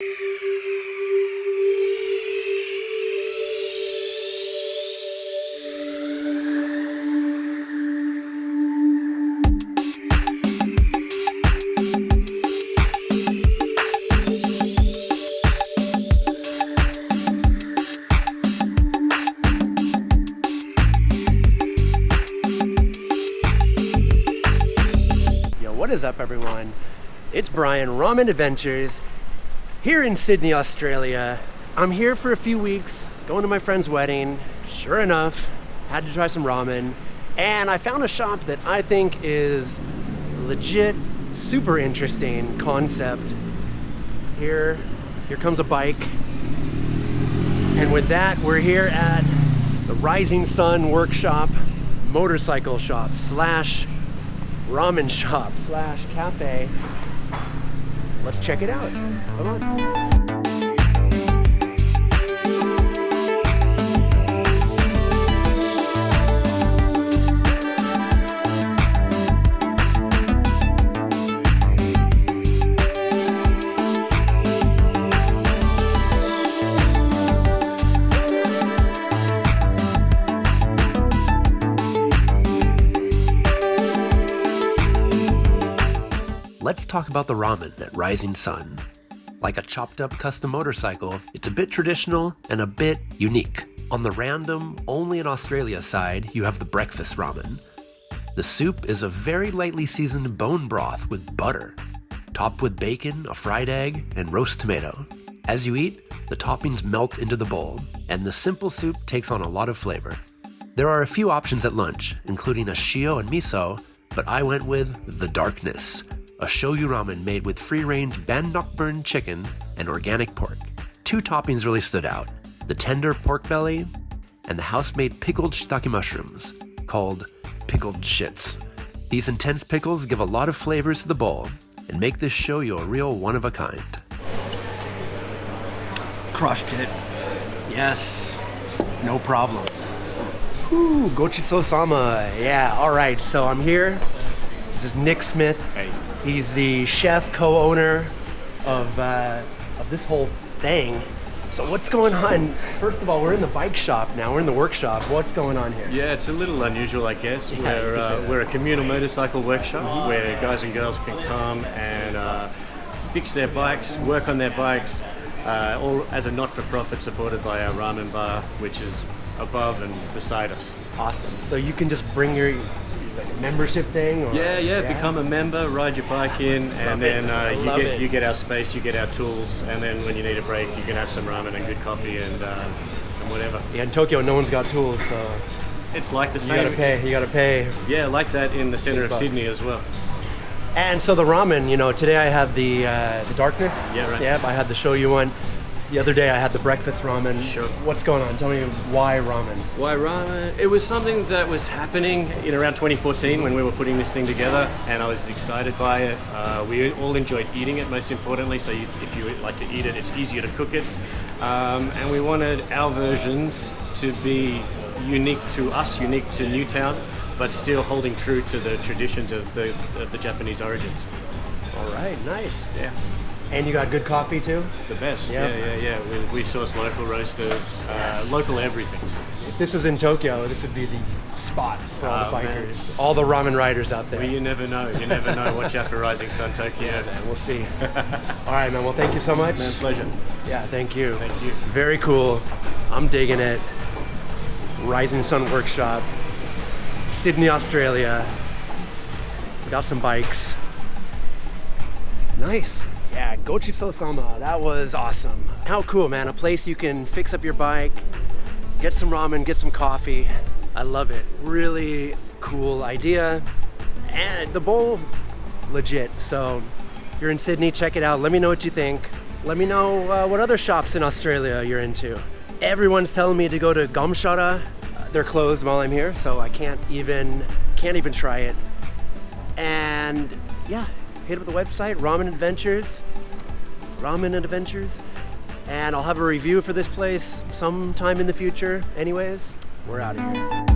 What is up, everyone? It's Brian, Ramen Adventures, here in Sydney, Australia. I'm here for a few weeks, going to my friend's wedding. Sure enough, had to try some ramen, and I found a shop that I think is legit, super interesting concept. Here comes a bike, and with that, we're here at the Rising Sun Workshop, motorcycle shop slash ramen shop slash cafe. Let's check it out. Come on. Let's talk about the ramen at Rising Sun. Like a chopped up custom motorcycle, it's a bit traditional and a bit unique. On the random, only in Australia side, you have the breakfast ramen. The soup is a very lightly seasoned bone broth with butter, topped with bacon, a fried egg, and roast tomato. As you eat, the toppings melt into the bowl, and the simple soup takes on a lot of flavor. There are a few options at lunch, including a shio and miso, but I went with the darkness, a shoyu ramen made with free-range Bandokburn chicken and organic pork. Two toppings really stood out, the tender pork belly and the house-made pickled shiitake mushrooms, called pickled shits. These intense pickles give a lot of flavors to the bowl and make this shoyu a real one-of-a-kind. Crushed it. Yes, no problem. Ooh, gochiso-sama. Yeah, all right, so I'm here. This is Nick Smith. Hey. He's the chef, co-owner of this whole thing. So what's going on? First of all, we're in the bike shop now. We're in the workshop. What's going on here? Yeah, it's a little unusual, I guess. Yeah, We're a communal motorcycle workshop where guys and girls can come and fix their bikes, work on their bikes, all as a not-for-profit supported by our ramen bar, which is above and beside us. Awesome. So you can just bring your membership thing? Or, yeah, become a member, ride your bike in, and then you get our space, you get our tools, and then when you need a break, you can have some ramen and good coffee and whatever. Yeah, in Tokyo, no one's got tools, so it's like the same. You gotta pay. Yeah, like that in the center of Sydney as well. And so the ramen, today I had the darkness. Yeah, right. Yeah, I had the shoyu one. The other day I had the breakfast ramen. Sure. What's going on? Tell me why ramen? Why ramen? It was something that was happening in around 2014 when we were putting this thing together, and I was excited by it. We all enjoyed eating it, most importantly, so if you like to eat it, it's easier to cook it. And we wanted our versions to be unique to us, unique to Newtown, but still holding true to the traditions of the Japanese origins. All right, nice. Yeah. And you got good coffee too? The best. Yep. Yeah. We source local roasters, local everything. If this was in Tokyo, this would be the spot for all the bikers, man. All the ramen riders out there. Well, you never know. Watch out for Rising Sun Tokyo. Yeah, man, we'll see. All right, man. Well, thank you so much. Man, pleasure. Yeah, thank you. Thank you. Very cool. I'm digging it. Rising Sun Workshop, Sydney, Australia. We got some bikes. Nice. Yeah, gochiso-sama, that was awesome. How cool, man. A place you can fix up your bike, get some ramen, get some coffee. I love it. Really cool idea. And the bowl, legit. So if you're in Sydney, check it out. Let me know what you think. Let me know what other shops in Australia you're into. Everyone's telling me to go to Gomshara. They're closed while I'm here, so I can't even try it. And yeah, hit up the website, Ramen Adventures, and I'll have a review for this place sometime in the future. Anyways, we're out of here.